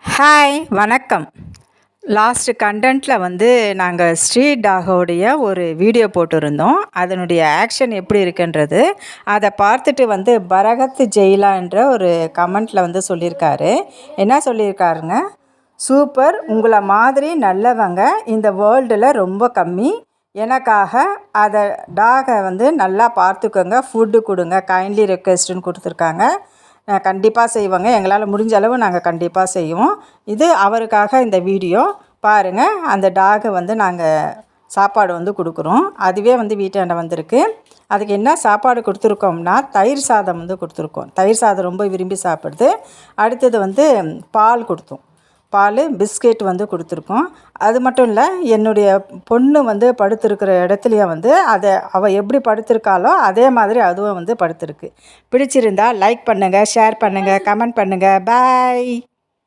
Hi வணக்கம். Last கண்டென்ட்டில் வந்து நாங்கள் ஸ்ட்ரீட் டாகோடைய ஒரு வீடியோ போட்டிருந்தோம். அதனுடைய ஆக்ஷன் எப்படி இருக்குன்றது அதை பார்த்துட்டு வந்து பரகத் ஜெயிலான்ற ஒரு கமெண்ட்டில் வந்து சொல்லியிருக்காரு. என்ன சொல்லியிருக்காருங்க, சூப்பர், உங்களை மாதிரி நல்லவங்க இந்த வேர்ல்டில் ரொம்ப கம்மி. எனக்காக அதை டாகை வந்து நல்லா பார்த்துக்கோங்க, ஃபுட்டு கொடுங்க, கைண்ட்லி ரெக்வெஸ்ட்டுன்னு கொடுத்துருக்காங்க. கண்டிப்பாக செய்வாங்க, எங்களால் முடிஞ்ச அளவு நாங்கள் கண்டிப்பாக செய்வோம். இது அவருக்காக இந்த வீடியோ பாருங்கள். அந்த டாகை வந்து நாங்கள் சாப்பாடு வந்து கொடுக்குறோம். அதுவே வந்து வீட்டாண்ட வந்திருக்கு. அதுக்கு என்ன சாப்பாடு கொடுத்துருக்கோம்னா தயிர் சாதம் வந்து கொடுத்துருக்கோம். தயிர் சாதம் ரொம்ப விரும்பி சாப்பிடுது. அடுத்தது வந்து பால் கொடுத்தோம். பால் பிஸ்கெட் வந்து கொடுத்துருக்கோம். அது மட்டும் இல்லை, என்னுடைய பொண்ணு வந்து படுத்திருக்கிற இடத்துலையும் வந்து அவள் எப்படி படுத்திருக்காளோ அதே மாதிரி அதுவும் வந்து படுத்திருக்கு. பிடிச்சிருந்தால் லைக் பண்ணுங்கள், ஷேர் பண்ணுங்கள், கமெண்ட் பண்ணுங்கள். பாய்.